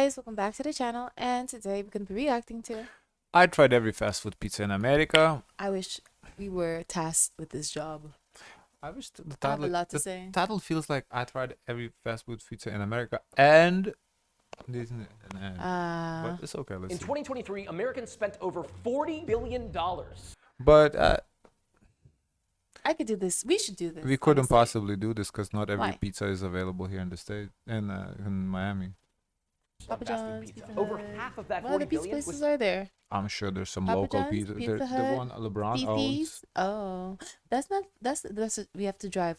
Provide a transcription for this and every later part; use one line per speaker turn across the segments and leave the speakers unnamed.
guys, welcome back to the channel, and today we're going to be reacting to
I tried every fast food pizza in America.
I wish we were tasked with this job.
I wish the
I have
title,
a lot to
the
say.
title feels like I tried every fast food pizza in America and but it's okay. Let's
In
see.
2023, Americans spent over $40 billion.
But
I could do this. We should do this.
we couldn't
honestly.
possibly do this because not every
Why?
pizza is available here in the state in Miami.
Papa
Fast food
John's,
pizza.
Pizza
Over
Hut.
half of that
What other
40
pizza
billion
places
was
are there?
I'm sure there's some
Papa
local
John's,
pizza.
Pizza
The
Hut,
one LeBron
Fifi's.
owns.
Oh, that's not. That's we have to drive.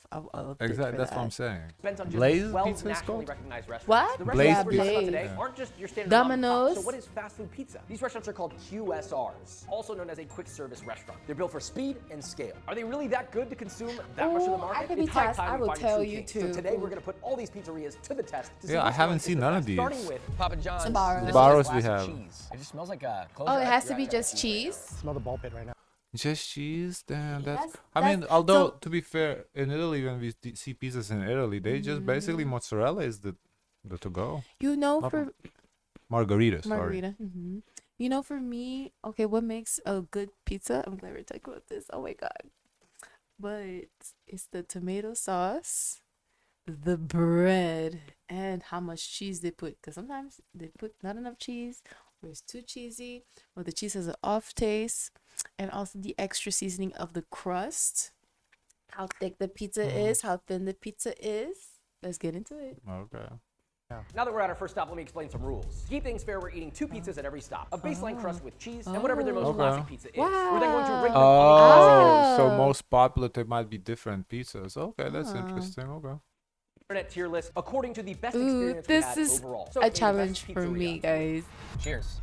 Exactly. That's what I'm saying.
spent on just
Blaze
12
pizza is
nationally
called?
recognized restaurants.
What?
The
Blaze
restaurants we're talking about
pizza.
today
Yeah.
aren't just your standard
Domino's.
mom and pop. So what is fast food pizza? These restaurants are called QSRs, also known as a quick service restaurant. They're built for speed and scale. Are they really that good to consume that much of the
Ooh,
market?
I could be
It's high
tasked.
time
I
we
will
find a
tell
true
you
king.
too.
So today we're gonna put all these pizzerias to the test to see
Yeah, I
which
haven't
one is
seen
the
none of
best.
these.
Starting with Papa John's.
Sbarros.
This is
Sbarros
classic
we have.
cheese. It just smells like
Oh, it has to be just cheese.
Smell the ball pit right now.
Just cheese, damn.
That's-
I mean,
that's-
although
so-
to be fair, in Italy when we see pizzas in Italy, they just basically mozzarella is the to go.
You know,
Not
for
Margarita, sorry.
margarita. You know, for me, okay, what makes a good pizza? I'm never talking about this. Oh my god! But it's the tomato sauce, the bread, and how much cheese they put. Because sometimes they put not enough cheese, or it's too cheesy, or the cheese has an off taste, and also the extra seasoning of the crust. How thick the pizza is, how thin the pizza is. Let's get into it.
Okay.
Now that we're at our first stop, let me explain some rules. To keep things fair, we're eating 2 pizzas at every stop. A baseline crust with cheese and whatever their most
Okay.
classic pizza is. We're then going to rank them
Oh, so
Oh.
most popular there might be different pizzas. Okay, that's interesting. Okay.
on the internet tier list according to the best
Ooh,
experience we
this
had
is
overall. So,
a
maybe best
challenge for
pizzeria.
me, guys.
Cheers.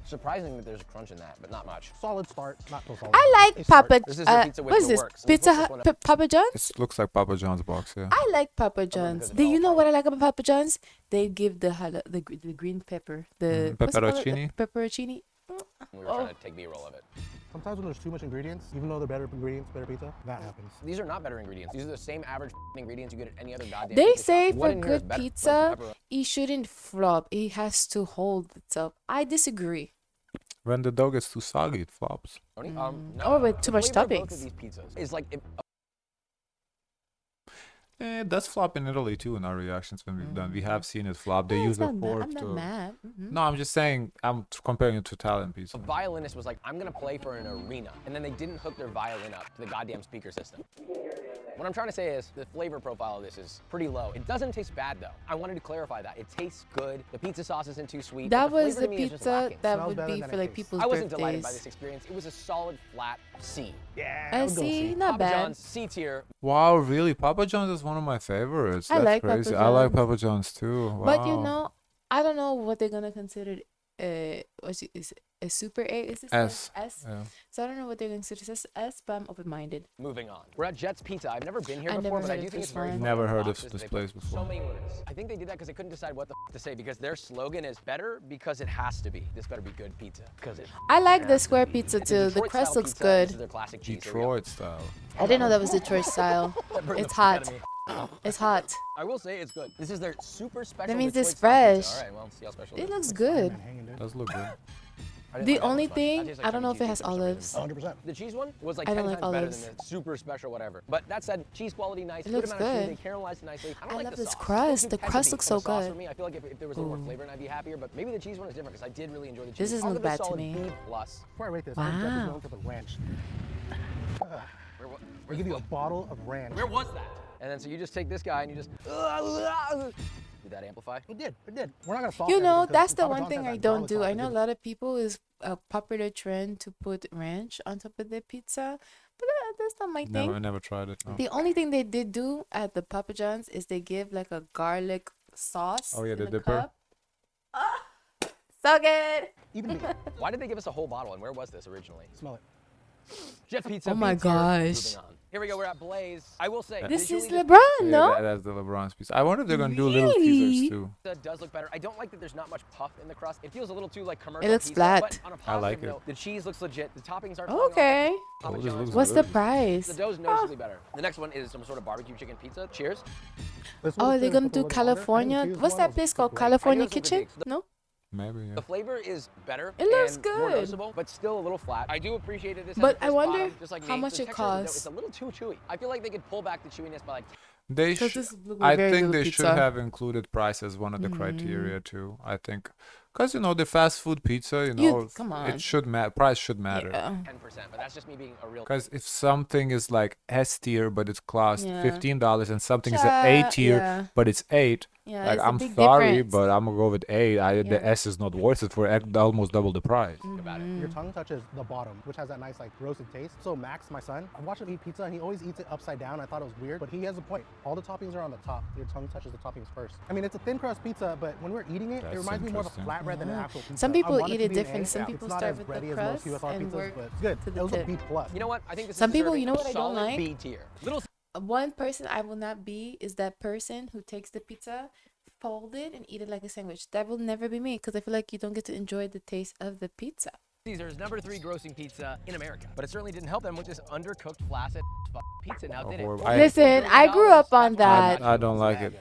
Surprising that there's a crunch in that, but not much.
Solid start, not so solid.
I like
It's
Papa.
This is their pizza with
What is
the
this?
works. Let's
Pizza
look this
Hut,
one up.
Papa John's.
It looks like Papa John's box, yeah.
I like Papa John's.
because
Do
it's
you
all
know what I
fried.
like about Papa John's? They give the green pepper, the what's it called?
Pepperoncini?
The pepperoncini.
We were trying to take B-roll of it.
Sometimes when there's too much ingredients, even though they're better ingredients, better pizza, that happens.
These are not better ingredients. These are the same average ingredients you get at any other goddamn
They
pizza
say
shop. What
for
in here is
good
better?
pizza,
Like
it shouldn't flop. It has to hold itself. I disagree.
When the dough gets too soggy, it flops.
pepperoni? No.
Or with too
The
much
flavor of both
toppings.
of these pizzas is like
It does flop in Italy too in our reactions when we've done. We have seen it flop. They
Yeah,
use
it's
the
not bad.
fork
I'm not
to.
mad.
No, I'm just saying. I'm comparing it to Italian pizza.
a violinist was like, I'm gonna play for an arena, and then they didn't hook their violin up to the goddamn speaker system. What I'm trying to say is the flavor profile of this is pretty low. It doesn't taste bad though. I wanted to clarify that. It tastes good. The pizza sauce isn't too sweet.
That
but the
was
flavor
the
to me is just
pizza
lacking.
that
Smells
would
better
be
than
for
it
like
tastes.
people's
I wasn't delighted by
birthdays.
this experience. It was a solid flat C.
Yeah,
I
would go
see,
C.
not
Papa
bad.
John's C tier.
Wow, really? Papa John's is one of my favorites.
I
That's
like Papa
crazy. I like
John's.
Papa John's too. Wow.
But you know, I don't know what they're gonna consider. What's it, is a super A? Is this
S.
S?
Yeah.
So I don't know what they're gonna consider S, but I'm open-minded.
Moving on. We're at Jet's Pizza. I've never been here
I
before,
never
but I
heard
do
of
think
this
it's very
one.
fun.
Never heard of
Boxes,
this
they
place
put
before.
So many words. I think they did that because they couldn't decide what the to say because their slogan is better because it has to be. This better be good pizza. Because it.
I like the square pizza too. The crust looks good.
This is their classic cheese. Here we go.
Detroit style.
I didn't know that was Detroit style.
Bring
It's
the fuck out
hot.
of me.
It's hot.
I will say it's good. This is their super special.
means
Detroit
it's
style pizza.
fresh.
All right, well, see how special
It
is.
looks good.
Hanging, dude.
Does look good.
I didn't
The
like that
only
much. That
thing,
tastes like
I don't know
Chuck
if it
E.
has
Cheese for some
olives.
reason.
100%.
The cheese one was like
I
10
don't like
times better
olives.
than the super special whatever. But that said, cheese quality nice.
It
good
looks
amount of cheese.
good.
They caramelized nicely. I don't
I
like
love
the
this
sauce.
crust.
Too
The
heavy
crust looks
for
so
the sauce
good.
For me. I feel like if there was a little more flavor, and I'd be happier. But maybe the cheese one is different because I did really enjoy the cheese.
This doesn't
I'll
look
give it a
bad to
solid
me.
B plus.
Before I rate this,
Wow.
I think Jeff is known for the ranch.
Where, wa-
We give you a bottle of ranch.
where was that? And then so you just take this guy and you just. Did that amplify?
It did. It did. We're not gonna salt
You
everything
know,
because
that's the
Papa
one
John's
thing
has
I
that
don't
garlic
do.
sauce
I
that
know a
gives
lot of people is a popular trend to put ranch on top of their pizza, but that's not my thing.
Never tried it. No.
The only thing they did do at the Papa John's is they give like a garlic sauce.
Oh, yeah,
in
the
a
dipper.
cup. Ah, so good.
Even me.
Why did they give us a whole bottle and where was this originally?
Smell it.
Jet Pizza.
Oh my
B tier.
gosh.
Moving on. Here we go. We're at Blaze. I will say,
This is
visually,
LeBron,
Yeah,
no?
that's the LeBron's pizza. I wonder if they're gonna do little
Really?
Caesars too.
pizza does look better. I don't like that there's not much puff in the crust. It feels a little too like commercial
looks
pizza,
flat.
But on a
I
positive
like it.
note, the cheese looks legit. The toppings aren't
Okay.
Oh, this looks
What's the
delicious.
price?
The dough's noticeably better. The next one is some sort of barbecue chicken pizza. Cheers.
Oh, they're gonna do California. What's that place called? California
I do have some
Kitchen?
critiques.
No?
Maybe. Yeah.
The flavor is better.
It looks
and more
good.
noticeable, but still a little flat. I do appreciate that this has
But
a
I
crisp
wonder
bottom, just like
how
me.
much
The
it
texture of the dough,
costs.
It's a little too chewy. I feel like they could pull back the chewiness by like
They
Because
should.
this looks like
I
very
think
little
they should
pizza.
have included price as one of the criteria too. I think, because the fast food pizza,
come on.
it should matter. Price should matter.
Yeah.
10%, but that's just me being a real.
Because if something is like S tier but it's cost
Yeah.
$15 and something is an A tier
Yeah.
but it's 8,
Yeah,
like
it's a
I'm
big
sorry,
difference.
but I'm gonna go with 8.
Yeah.
The S is not worth it for almost double the price.
about it.
Your tongue touches the bottom, which has that nice like roasted taste. So Max, my son, I watch him eat pizza and he always eats it upside down. I thought it was weird, but he has a point. All the toppings are on the top. Your tongue touches the toppings first. I mean, it's a thin crust pizza, but when we're eating it, it
That's
reminds me more of a
interesting.
flatbread than an actual pizza.
Some
I
people
want
eat
to
it
be an
different.
A.
Some
It's
people
not
start
as
with the
bready as
crust
most QSR
and
pizzas,
work
but it's good.
to the
It was a
tip.
B plus.
You know what? I think this
Some
is
people,
deserving
you know
of
what I don't
solid
like?
B tier. Little
One person I will not be is that person who takes the pizza, fold it, and eat it like a sandwich. That will never be me because I feel like you don't get to enjoy the taste of the pizza.
Caesars, #3 grossing pizza in America. But it certainly didn't help them with this undercooked, flaccid pizza. Now did it?
horrible.
Listen, I grew up on that.
I don't like it.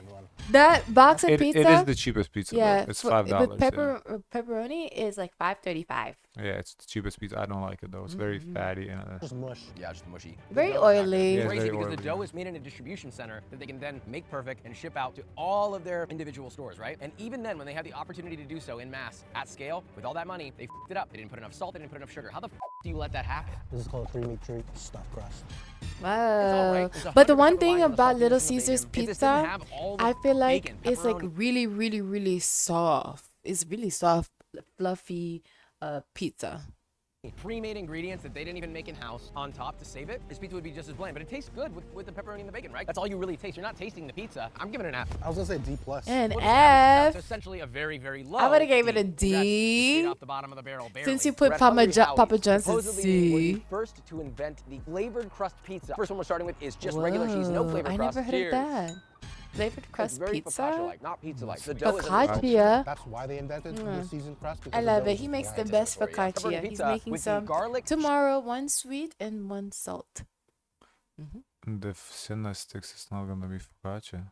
That box of
It
pizza.
is the cheapest pizza.
yeah,
Though. It's
for-
$5.
with pepperoni is like $5.35.
Yeah, it's the cheapest pizza. I don't like it though. It's very fatty and
Just mush.
Yeah, just mushy.
Very
The dough is not good.
oily.
Yeah, it's
Crazy
very
because
oily.
the dough is made in a distribution center that they can then make perfect and ship out to all of their individual stores, right? And even then, when they had the opportunity to do so in mass, at scale, with all that money, they f***ed it up. They didn't put enough salt, they didn't put enough sugar. How the f*** do you let that happen?
This is called a creamy treat stuffed crust.
Wow.
right. It's
But the
100%
one thing
reliant on the
about
saltiness
Little
and the
Caesars
bacon. If this
pizza,
didn't have all the
I feel like
bacon,
it's like
pepperoni-
really, really, really soft. It's really soft, fluffy pizza.
pre-made ingredients that they didn't even make in-house on top to save it, this pizza would be just as bland. But it tastes good with the pepperoni and the bacon, right? That's all you really taste. You're not tasting the pizza. I'm giving it an F.
I was gonna say D plus.
An
What is average? That's
F.
essentially a very, very low.
I would've gave it a
Congrats,
D.
straight off the bottom of the barrel, barely.
Since you put
We're at
Papa
Hungry Howie's.
John's at
Supposedly were the
C.
first to invent the flavored crust pizza. First one we're starting with is just regular cheese, no
Whoa,
flavored
I
crust.
never heard
Cheers.
of that. Flavored
It's
crust
very
pizza?
focaccia-like, not pizza-like. The dough is
Focaccia.
That's why they invented the seasoned crust. because
I
the
love
dough
it.
is
He makes the
bland.
best
for you.
focaccia.
Pepperoni
He's
pizza
making
with the
some
garlic
tomorrow. One sweet and one salt.
The cinnamon sticks is not gonna be focaccia.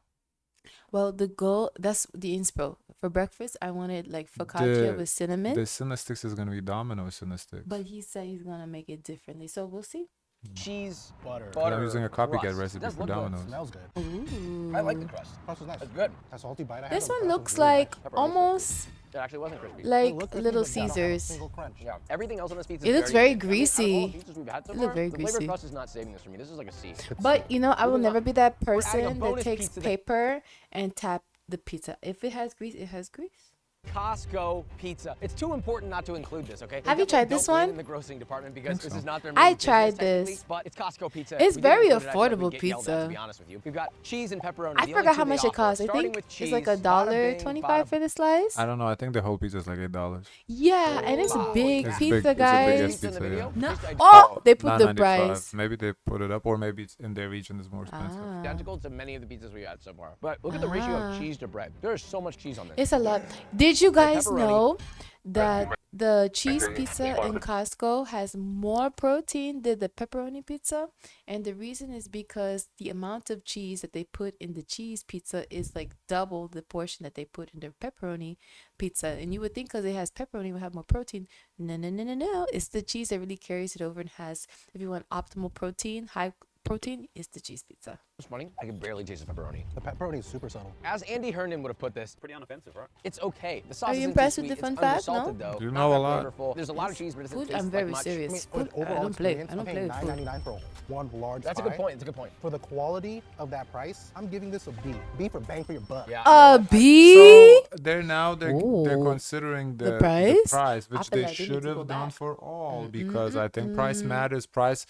Well, the goal, that's the inspo. For breakfast, I wanted like focaccia
The-
with cinnamon.
The cinnamon sticks is gonna be Domino cinnamon sticks.
But he said he's going to make it differently. So we'll see.
cheese,
Butter.
butter.
I'm using a copycat
crust. It
recipe
does
for
look good.
Domino's.
Smells good.
Ooh.
I like the crust.
Crust was nice.
It's good.
That salty bite I had
This
of the
one
crust was
looks
really nice.
like
Pepperoni
almost
It actually wasn't crispy.
It
like
looked crispy,
Little
but not a
Caesars.
single crunch.
Yeah, everything else on this pizza
It
is
looks very
unique. I mean, out of all
greasy.
the pizzas we've had so
It looked
far,
very
the flavored
greasy.
crust is not saving this for me. This is like a C.
But you know, I will
Moving
never
on.
be that
adding a
person that
bonus
takes
pizza that-
paper and tap the pizza. If it has grease, it has grease.
Costco pizza. It's too important not to include this, okay? They
Have you tried
definitely
this
don't win
one?
in the grossing department because this
so.
is not their
I
main business
tried
technically,
this.
but it's Costco pizza.
It's
We didn't
very
include it, I feel like we'd
affordable
get yelled at, to be
pizza.
honest with you. We've got cheese and pepperoni.
I
the only
forgot
two
how
they
much it
offer.
costs. I
Starting
think
with
it's like
cheese, bada bing,
$1.25
bada
for the slice.
I don't know. I think the whole pizza is like $8.
Yeah, and it's
Oh,
big
it's
big.
pizza,
It's a big
guys.
ass
Pizza in the
pizza,
video?
No.
Just
Oh, they put the
$9.95.
price.
Maybe they put it up, or maybe it's in their region is more expensive.
Ah.
identical to many of the pizzas we had so far. But look at the ratio
Ah.
of cheese to bread. There is so much cheese on this.
It's a lot. Did you guys
pepperoni.
know that the cheese pizza in Costco has more protein than the pepperoni pizza? And the reason is because the amount of cheese that they put in the cheese pizza is like double the portion that they put in their pepperoni pizza. And you would think because it has pepperoni, it would have more protein. No, no, no, no, no. It's the cheese that really carries it over and has, if you want optimal protein, high protein, is the cheese pizza.
It's funny. I can barely taste the pepperoni.
The pepperoni is super subtle.
As Andy Herndon would have put this,
Pretty unoffensive, right?
it's okay. The sauce
you
isn't
impressed
too
with the
sweet.
fun
It's
fact, no?
undersalted, though.
You
Not
know
that
a lot.
flavorful. There's a lot of cheese, but it doesn't
Food,
taste
I'm
like
very
much.
serious.
I mean,
Food,
with overall
I don't play.
experience,
I don't
I'm
play
paying
with food.
$9.99 for one large
That's a
fry.
good point. It's a good point.
For the quality of that price, I'm giving this a B. B for bang for your buck.
Yeah.
A B?
So they're
Ooh.
considering
The
the
price?
price,
I
which
feel
they
like they need
should
to go
have done
back.
for all, because I think price matters. Price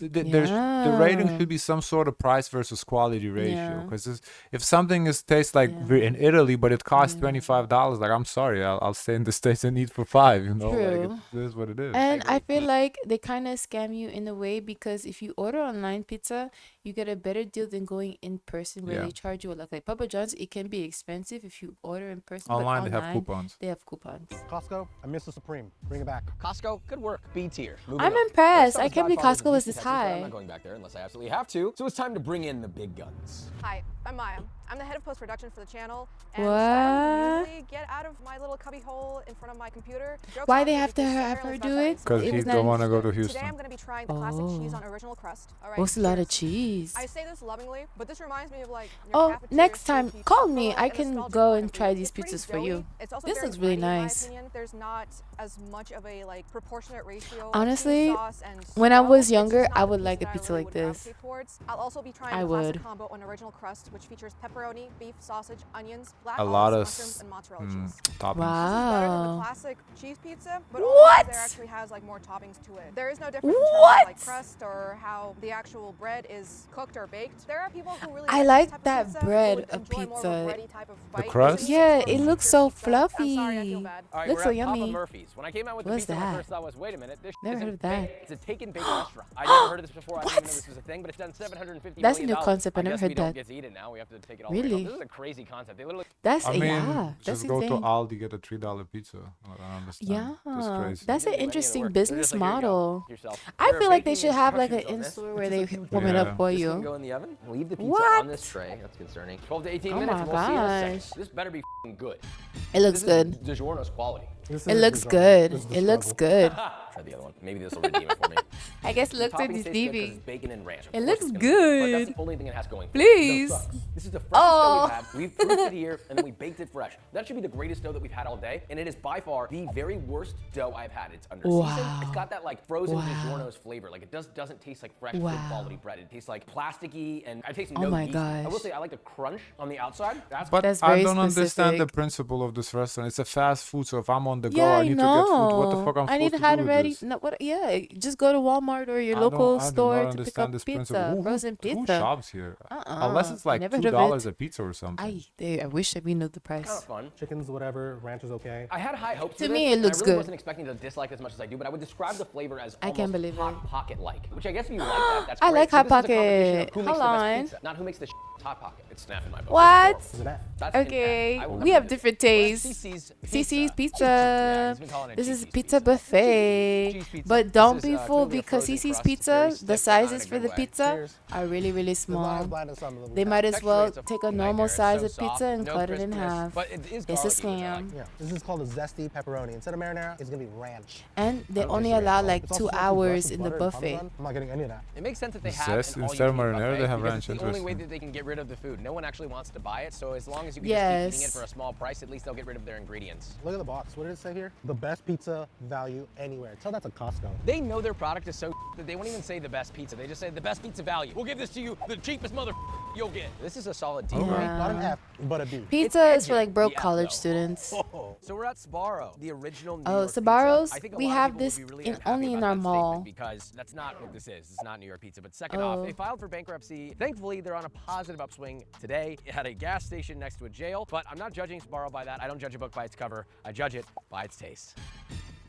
The rating
Yeah.
should be some sort of price versus quality ratio.
Yeah.
Because if something is tastes like
Yeah.
in Italy, but it costs
Yeah.
$25, like I'm sorry, I'll stay in the States and eat for 5. You know, like
True.
it is what it is.
And I
agree.
feel like they kind of scam you in a way because if you order online pizza, you get a better deal than going in person where
Yeah.
they charge you like Papa John's. It can be expensive if you order in person,
Online,
but
they have
online
coupons.
they have coupons.
Costco, I miss the Supreme. Bring it back.
Costco, good work. B tier. Moving
I'm
on.
impressed.
Next up
I
is
can't believe
Godfather's
Costco was
in
this
Houston, Texas, but I'm
high.
not going back there unless I absolutely have to. So it's time to bring in the big guns.
Hi, I'm Maya. I'm the head of post-production for the channel, and
What?
I usually get out of my little cubby hole in front of my computer. Joke's
Why
on
they
me
have to
because
have
apparently
her
it's
do
best
it?
I
Because
It
he
was
don't want to
nice.
go to
Today
Houston.
I'm going to be trying the classic cheese on original crust. All right,
What's a lot of
cheers.
cheese?
I say this lovingly, but this reminds me of like your
Oh,
cafeteria
next
school
time,
pizza,
call
but,
me.
like,
I
a
can
nostalgic
go
point
and
of
try
view.
these
It's pretty
pizzas for
doughy.
you.
It's also
This
very
looks really
bready, in my
nice.
opinion. There's not as much of a like proportionate ratio
Honestly,
of cheese sauce and
when I
dough.
was
It's
younger,
just not
I
the
would like a
that I
pizza
really
like
would
this.
gravitate towards. I'll also be trying
I
the classic
would.
combo on original crust, which features pepperoni, beef, sausage, onions, black
A lot
olives,
of
mushrooms, and mozzarella cheese.
toppings.
This is better than the
Wow.
classic cheese pizza, but only
What?
because there actually has like more toppings to it. There is no difference in terms of like
What?
crust or how the actual bread is cooked or baked. There are people who really
I
this
like
type of
that
pizza who
bread
would
of
enjoy more of a
pizza.
bready type of bite.
crust?
To me,
Yeah,
it's more
it
of a
looks
pizza
so
pizza. I'm sorry, I feel
fluffy.
bad.
All right,
Looks
we're
so
at Papa
yummy.
Murphy's. When I came out with
What's
the pizza, my
that?
first thought was, wait a minute, this
Never
isn't
heard of that.
baked. It's a take and bake restaurant. I never heard of this before. I didn't even know
What?
this was a thing, but it's done $750
That's a
million.
new concept. I never
guess
heard
we don't
that.
get to eat it now. We have to take it all the way
Really?
home. This is a crazy concept. They literally
That's
I mean,
yeah. That's
just go to
insane.
Aldi, get a $3 pizza. I don't understand. That's
Yeah,
crazy.
that's an
didn't do any of the
interesting
work. They're
business
just like, here you go,
model.
yourself.
I
There are
feel like they
baking
should have like an
instructions on this,
in-store
which
where
is a
they
huge
warm it up
Yeah.
for
This can
you.
go in the oven. Leave the pizza
What?
on this tray. That's concerning. 12 to 18
Oh
minutes.
my
We'll see in a second.
gosh.
This better be f***ing good.
It looks
This is
good.
DiGiorno's quality.
This
It
is
looks
DiGiorno.
good.
This is the
It looks
struggle.
good.
Try the other one. Maybe this will redeem it for me.
I guess it
The
looks like
toppings
this
taste good 'cause
TV.
it's bacon and ranch. Of
It
course
looks
it's gonna be But that's
good.
the only thing it has going. for it.
Please.
This is the freshest
Oh.
dough we've had. We've proofed it here, and then we baked it fresh. That should be the greatest dough that we've had all day, and it is by far the very worst dough I've had. It's under seasoned. It's got that like frozen
Wow.
DiGiorno's flavor. Like it doesn't taste like fresh, good
Wow.
quality bread. It tastes like plasticky, and I taste
Oh
no
my
yeast. I will
gosh.
say I like the crunch on the outside.
But
That's
I
very
don't understand the
specific.
principle of this restaurant. It's a fast food, so if I'm on the go,
Yeah,
I
I
need to
know.
get food. What the fuck I'm
I need
supposed
to
to
have
do
it
with
ready.
this?
No, what? Yeah, just go to Walmart or your
I
local
do
store
not
to pick
understand
up
this
pizza,
principle.
frozen
Who
pizza.
shops here? Unless it's like
never heard of
$2
it.
a pizza or something.
I wish we knew the
Kind
price.
of fun.
Chickens, whatever. Ranch is okay.
I had high hopes
To
for
me,
this,
it
and
looks
I really
good.
wasn't expecting to dislike it as much as I do, but I would describe the flavor as
I
almost
can't believe
Hot
it.
Pocket-like, which I guess if you like that, that's
I
great.
like
So
Hot
this is a competition of
Pocket.
who makes
Hold
the best
on.
pizza, not who makes the Hot Pocket. It's snap in my book.
What?
Is it that?
That's an F.
Okay,
I will
we
never
have
do
different
that. Where's
tastes.
CC's
CC's
Yeah,
Pizza.
he's been calling it
This is
CC's
pizza buffet.
Cheese pizza.
But don't
This
be
is,
fooled
clearly a
because
frozen
CC's
crust,
Pizza,
very
the
stiff, but not in
sizes
a
for
good
the
way.
pizza
Cheers.
are really, really
There's not
small.
as bland as some of them.
They might as
Texture
well
is a
take a
fucking
normal
nightmare.
size
It's
of
so
pizza and
soft, no
cut it in
crispiness,
half.
But it is
It's a
garlicky, which I like.
scam.
Yeah, this is called a zesty pepperoni. Instead of marinara, it's gonna be ranch.
And they
Okay,
only
so
allow
it's
like
also
2
smoky
hours
breast with
in the
butter and
buffet.
Parmesan. I'm not getting any of that.
It makes sense that they have
Zest
an
instead of
all-you-can-eat
marinara,
buffet
they have
because
ranch.
it's the only way
Interesting.
that they can get rid of the food. No one actually wants to buy it, so as long as you can just keep eating it
Yes.
for a small price, at least they'll get rid of their ingredients.
Look at the box. What did it say here? The best pizza value anywhere. Tell that to Costco.
They know their product is so that they won't even say the best pizza. They just say the best pizza value. We'll give this to you, the cheapest mother you'll get. This is a solid D.
All
right?
right, not an F, but a B.
Pizza is for
edgy,
like broke
the F,
college
though.
students.
Oh,
So we're at Sbarro, the original New
Oh,
York pizza.
Sbarro's,
I think a
we
lot of
have
people would
this
be really
in
unhappy
only in
about
our
that
mall.
statement because that's not what this is. It's not New York pizza. But second off,
Oh.
they filed for bankruptcy. Thankfully, they're on a positive upswing today. It had a gas station next to a jail, but I'm not judging Sbarro by that. I don't judge a book by its cover. I judge it by its taste.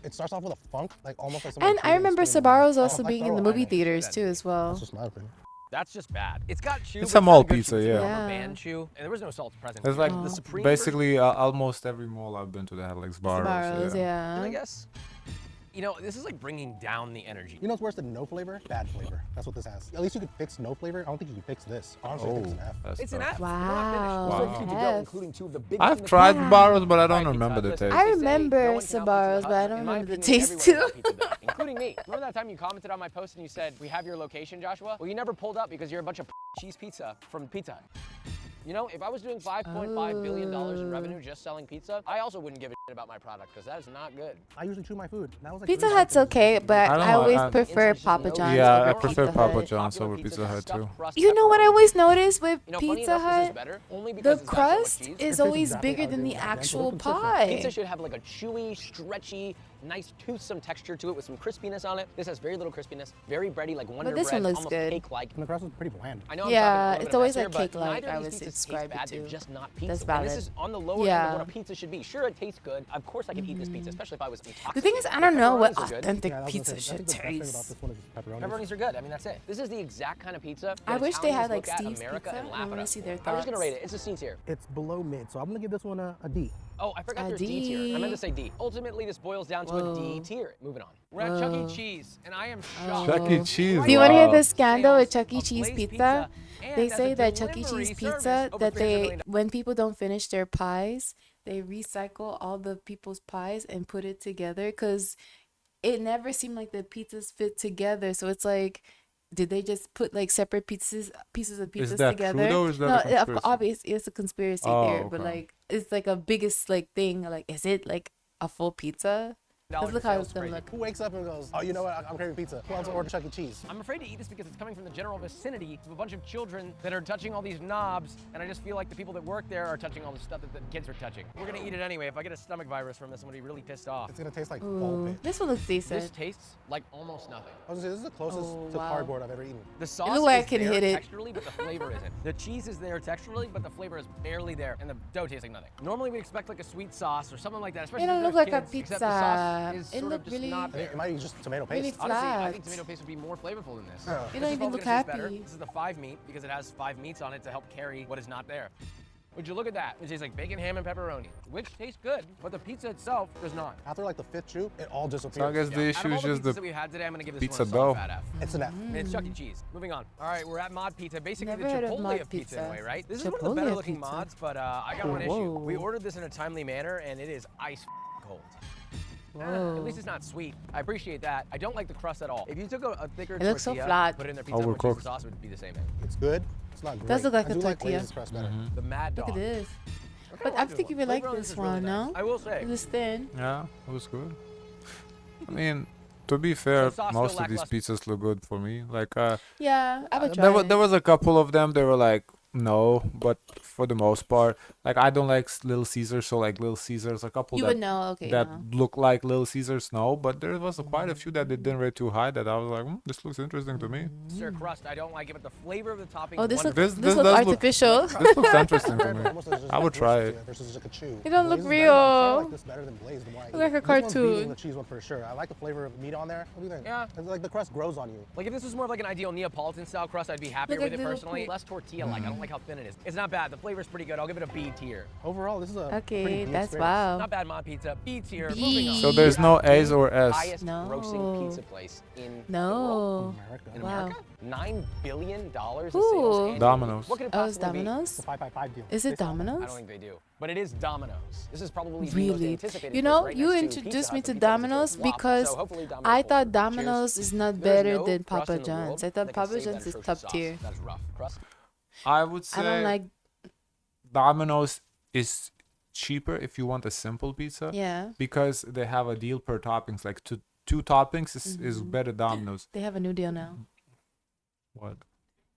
it starts off with a funk, like almost like someone
And I
chewing
remember
skin.
Sbarro's
I
also
like
being in the
thorough
movie
iron.
theaters
that
too as well.
That's just my opinion.
That's just bad. It's got chew.
It's
but
a mall
not good
pizza,
chew. It's
yeah.
more of
Yeah.
a band chew, and there was no salt present.
It's like
the Supreme
basically almost every mall I've been to that had like Sbarro's.
Sbarro's,
version,
yeah.
I guess. You know, this is like bringing down the energy.
You know what's worse than no flavor? Bad flavor. That's what this has. At least you could fix no flavor. I don't think you can fix this. Honestly, I think it's an F.
that's
It's an
tough.
F. We're not finished.
Wow.
There's still food to go,
F.
including two of the biggest.
I've
in the
tried
country.
Sbarro's, but I don't
Right,
remember the
listen,
taste.
I
they say
remember
no one can outpizza
Sbarro's,
the
but I
Hut.
don't
In my
remember the
opinion,
taste
everyone
too.
can outpizza the Hut, including me. Remember that time you commented on my post and you said, we have your location, Joshua? Well, you never pulled up because you're a bunch of cheese pizza from Pizza Hut. You know, if I was doing $5.5 billion in revenue just selling pizza, I also wouldn't give a shit about my product because that is not good.
I usually chew my food. That was like
Pizza
3
Hut's
bites.
okay, but
I don't
I
know,
always
I-
prefer
Instant
Papa
no
John's
Yeah,
over
I prefer
Pizza
Papa
Hut.
John's
Popular
over
pizza
Pizza
with
Hut
stuffed
too.
crust
You know what I
pepperoni.
always notice with
You know, funny
Pizza
enough, this is
Hut?
better only
The
because it's got so much
crust
cheese.
is
tastes
always
exactly
bigger
how
than
it
the
is back then, so
actual
they're consistent.
pie.
Pizza should have like a chewy, stretchy, nice toothsome texture to it with some crispiness on it. This has very little crispiness, very bready, like Wonder
this
Bread,
one looks
almost
good.
cake-like.
And the crust is pretty bland.
I know I'm
Yeah,
talking a little bit
it's
of
always
mess
like
here, but
cake-like,
neither
I
of
would
these pizzas
describe
taste
it
bad. They're
to.
just not pizza.
That's
And
valid.
this is on the lower end of what a pizza should be. Sure, it tastes good. Of course, I can eat this pizza, especially if I was intoxicated.
The thing is, I
The
don't know what
pepperonis are good.
authentic
Yeah, I was gonna
pizza
say, I
should
think the best thing about
taste.
this one is just pepperonis.
Pepperonis are good. I mean, that's it. This is the exact kind of pizza.
I
that
wish they had,
Italians
like,
look at
Steve's
America
Pizza.
and
I
laugh at
wanna
us
see their
for. I'm just gonna
thoughts.
rate it. It's a C tier.
It's below mid, so I'm gonna give this one a D.
Oh, I forgot
A
there's D tier. I meant
D.
to say D. Ultimately, this boils down to a D
Whoa.
tier. Moving on.
We're at Chuck E.
Whoa.
Cheese, and I am shocked.
Chuck E. Cheese.
Do you want to hear
wow.
the scandal with
Sales
Chuck E.
of
Cheese
Blaze
pizza?
and
They
as a
say that Chuck E.
delivery
Cheese
service,
pizza,
over
that
$300
they,
million.
when people don't finish their pies, they recycle all the people's pies and put it together because it never seemed like the pizzas fit together. So it's like, did they just put like separate pieces of pizzas
that
together?
true though, or is that a
No,
conspiracy?
obviously it's a conspiracy
Oh,
theory, but
okay.
like it's like a biggest like thing. Like, is it like a full pizza? Let's look how
sales
it's gonna
crazy.
look.
Who wakes up and goes, oh, you know what? I'm craving pizza. Who wants to order Chuck E. Cheese?
I'm afraid to eat this because it's coming from the general vicinity of a bunch of children that are touching all these knobs, and I just feel like the people that work there are touching all the stuff that the kids are touching. We're gonna eat it anyway. If I get a stomach virus from this, I'm gonna be really pissed off.
It's gonna taste like ball
Ooh,
pit.
this one looks
This
decent.
tastes like almost nothing.
I was gonna say, this is the closest
Oh,
to
wow.
cardboard I've ever eaten.
The sauce
look like
is
I can
there
hit it.
texturally, but the flavor isn't. The cheese is there texturally, but the flavor is barely there, and the dough tastes like nothing. Normally, we expect like a sweet sauce or something like that, especially
It don't
if
look
there's
like a
kids, except the sauce
pizza.
is
It
sort
look
of just
really-
not
I think
there.
it might be just tomato paste.
Really
Honestly, I
flat.
think tomato paste would be more flavorful than this.
Yeah.
You
This
don't
is
even
probably
look
gonna taste better.
happy.
This is the 5 meat because it has 5 meats on it to help carry what is not there. Would you look at that? It tastes like bacon, ham, and pepperoni, which tastes good, but the pizza itself does not.
After like the 5th chew, it all disappears.
So I guess the
Out
issue
of all
is
the
just
pizzas that
the
we had today, I'm gonna give this
pizza
one a solid
dough.
fat F.
It's an F.
I mean, it's Chuck E. Cheese. Moving on. All right, we're at Mod Pizza, basically
Never
the
heard of
Chipotle
Mod
of pizza in a way,
Pizza.
right? This is one of the
Chipotle
better
of
looking
pizza.
mods, but I got one issue.
Whoa.
We ordered this in a timely manner, and it is ice cold.
Whoa.
At least it's not sweet. I appreciate that. I don't like the crust at all. If you took a thicker
It looks so
tortilla,
flat.
put it in their pizza, and put cheese
Overcooked.
and sauce, it would be the same thing.
It's good. It's not great.
Does look like
I
a
do
tortilla.
Like Lay's crust better.
The Mad Dog.
Look at this.
Okay,
But
I'll
I
do
think you
one.
would like
Flavor on
this
is really
one,
nice.
no?
I will say.
It was thin.
yeah, it was good. I mean, to be fair,
sauce
most
still
of these
lackluster.
pizzas look good for me. Like
Yeah, I would try
there
it.
was a couple of them. They were like no, but for the most part, like I don't like Little Caesars. So like Little Caesars, a couple
You
that
would know, okay.
that
no.
look like Little Caesars, no. But there was quite a few that they didn't rate too high. That I was like, this looks interesting to me.
Sir crust, I don't like it, but the flavor of the topping
Oh,
is
this looks
wonderful.
this
This
looks
does look-
artificial.
This looks interesting to me.
Almost as just
I would
like
try
roasted
it.
to Versus just like a chew.
It don't look
Blaze is better, but I
real.
like this better than Blaze. The more I eat
Look like
it.
a
This one's beating
cartoon.
the cheese one for sure. I like the flavor of meat on there. What do you think?
Yeah.
It's like the crust grows on you.
Like if this was more of like an ideal Neapolitan style crust, I'd be happier
Look
with
at
it
the
personally.
little-
Less tortilla-like. I don't like how thin it is. It's not bad. The flavor's pretty good. I'll give it a B tier.
Overall, this is a
Okay,
pretty B
that's
experience.
wow.
Not bad mod pizza. B tier.
B.
Moving on.
So there's no A's or S.
Highest grossing
No.
pizza place in the world.
No.
America.
In
Wow.
America? $9 billion in
Ooh.
sales annually.
Domino's.
What could it
Oh, it's
possibly be?
Domino's?
It's a 5x5 deal.
Is
They
it
sell them.
I
Domino's?
don't think they do. But it is Domino's. This is probably the most
Really?
anticipated
You
place
know,
right
you
next to Pizza
introduced
Hut,
me
but
to
Pizza Hut is a
Domino's
flop,
because
so hopefully Domino's
I
will
thought
do.
Domino's
Cheers.
is not
There's
better
no
than
crust
Papa
in the world
John's. I
that
thought
can
Papa
save that
John's is
atrocious
top
sauce.
tier.
That is rough. Crust?
I would
I don't
say
like.
Domino's is cheaper if you want a simple pizza
Yeah,
because they have a deal per toppings. Like two toppings is
Mm-hmm.
better Domino's.
they have a new deal now.
What?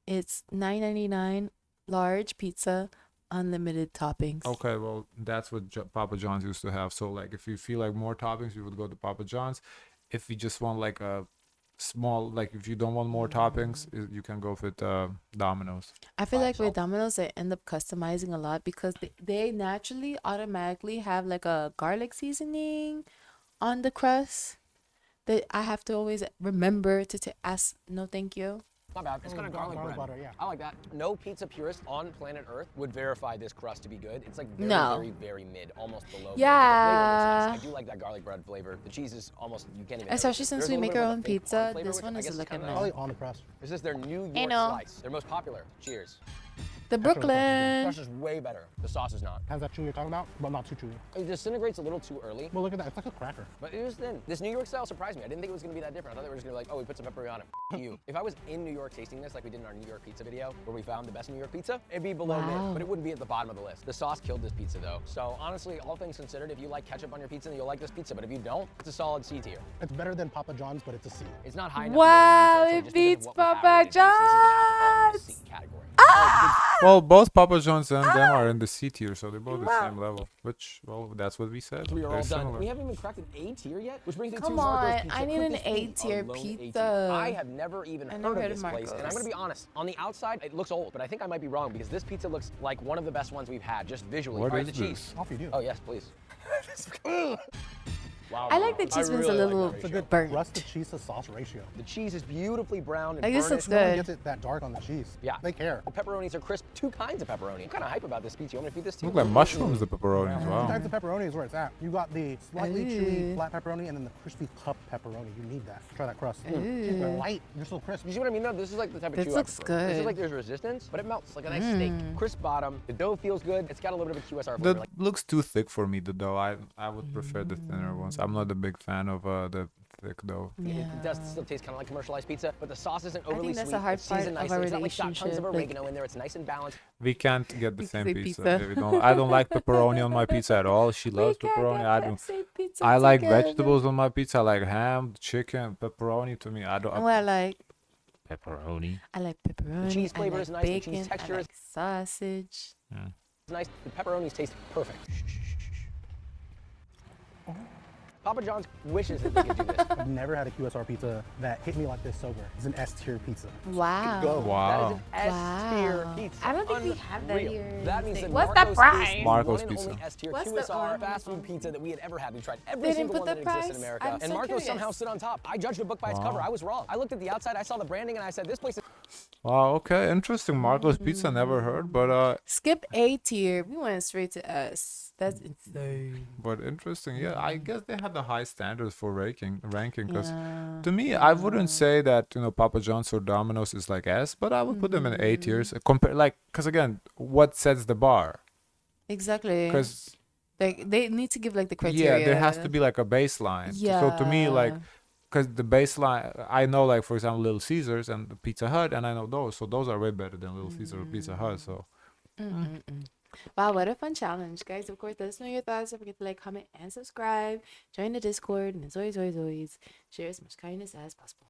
It's $9.99 large pizza, unlimited toppings.
Okay, well that's what Papa John's used to have. So like if you feel like more toppings, you would go to Papa John's. If you just want like a small, like if you don't want more toppings, you can go with Domino's.
I feel
by
like with
itself.
Domino's, they end up customizing a lot because they naturally automatically have like a garlic seasoning on the crust that I have to always remember to ask no thank you.
Not bad. It's kind of garlic bread.
butter, yeah.
I like that. No pizza purist on planet Earth would verify this crust to be good. It's like very,
No.
very, very mid, almost below. mid, but the flavor looks
Yeah.
nice. I do like that garlic bread flavor. The cheese is almost, you can't even.
Especially
notice it.
since
There's
we
a
make
little bit
our
of
own
a fake
pizza,
corn flavor,
this
which
one
I
is
guess
looking
kinda
nice.
Probably on the crust.
This is their New
I
York
know.
slice. Their most popular. Cheers.
The
The
Brooklyn.
crust is way better. The sauce is not.
Has that chewy you're talking about, but not too chewy.
It disintegrates a little too early,
Well, look at that. It's like a cracker.
but it is thin. This New York style surprised me. I didn't think it was gonna be that different. I thought they were just gonna be like, oh, we put some pepperoni on it. F you. If I was in New York tasting this, like we did in our New York pizza video, where we found the best New York pizza, it'd be below
Wow.
mid, but it wouldn't be at the bottom of the list. The sauce killed this pizza though. So honestly, all things considered, if you like ketchup on your pizza, then you'll like this pizza. But if you don't, it's a solid C tier.
It's better than Papa John's, but it's a C.
It's not high enough.
Wow,
to go to
it
pizza, so
beats
just because of what we
Papa
have, this is gonna have to fall in the C
John's.
category.
Well, both Papa John's and them are in the C tier, so they're both the same level. Which, well, that's what we said.
We are all
They're
done.
similar.
We haven't even cracked an A tier yet, which brings me
Come
to Marco's
on,
Pizza.
I need
Could
an
this be
A-tier
a lone A tier?
pizza.
I have never even
I
heard
never
of
heard
this
of
place, and I'm
Marco's.
gonna be honest. On the outside, it looks old, but I think I might be wrong because this pizza looks like one of the best ones we've had, just visually.
What
All right,
is
the cheese.
this?
Off you do.
Oh yes, please. Wow,
I like the cheese when it's a
really like
little
that
It's a
ratio.
good
burnt.
rusted cheese to sauce ratio.
The cheese is beautifully browned and
Like, this
burnished.
looks
No one
good.
gets it that dark on the cheese.
Yeah.
They care.
The pepperonis are crisp. Two kinds of pepperoni. I'm kind of hype about this pizza. You want me to feed this to you?
Look like mushrooms, the pepperonis.
Two
Wow.
types of pepperoni is where it's at. You got the slightly chewy
Ooh.
flat pepperoni and then the crispy cup pepperoni. You need that. Try that crust.
Ooh.
They're light. They're so crisp.
You see what I mean though? This is like the type of
This
chew I
looks
prefer. This is
good.
like there's resistance, but it melts like a nice steak. Crisp bottom. The dough feels good. It's got a little bit of a QSR flavor.
That
Like,
looks too thick for me, the dough. I would prefer the thinner ones. I'm not a big fan of the thick dough.
It does still taste kind of like commercialized pizza, but the sauce isn't overly
think that's
sweet.
the hard
It's seasoned
part of
nicely.
our
It's not like got tons of
relationship, like-
oregano in there. It's nice and balanced.
We can't get the
We
same
say
pizza.
pizza.
Yeah, we don't, I don't like pepperoni on my pizza at all. She loves
We can't
pepperoni.
get
I
that
don't.
same pizza
I like
together.
vegetables on my pizza. I like ham, chicken, pepperoni. To me, I don't.
And what I like,
Pepperoni.
I like pepperoni.
cheese
I
flavor
like
is nice, the
Bacon,
cheese texture
I
is-
like sausage.
It's nice. The pepperonis taste perfect. Papa John's wishes that they could do this.
I've never had a QSR pizza that hit me like this sober. It's an S tier pizza.
Wow.
Go.
Wow.
That is an S tier
Wow.
pizza.
I don't think we have that
Unreal.
here.
That means that
What's the
Marco's
price?
is the
Marco's
one and only
pizza.
S tier
What's the-
QSR
oh,
fast food pizza that we had ever had. We tried
They
every
didn't
single
put
one
the
that exists
price?
in America.
I'm
And
so
Marco's
curious.
somehow stood on top. I judged a book by its cover. I was wrong. I looked at the outside, I saw the branding, and I said, this place is
Wow. Okay. Interesting. Marco's Pizza. Never heard,
Skip A tier. We went straight to S. That's insane.
but interesting. Yeah. I guess they had the high standards for ranking. Because
Yeah.
to me, I wouldn't say that Papa John's or Domino's is like S, but I would put them in A tiers. Compare because again, what sets the bar?
Exactly.
Because
Like they need to give like the criteria.
yeah, there has to be like a baseline. So to me, like,
Yeah.
because the baseline, I know, like, for example, Little Caesars and Pizza Hut, and I know those. So those are way better than Little Caesar or Pizza Hut. So
Wow, what a fun challenge, guys. Of course, let us know your thoughts. Don't forget to like, comment, and subscribe. Join the Discord. And as always, share as much kindness as possible.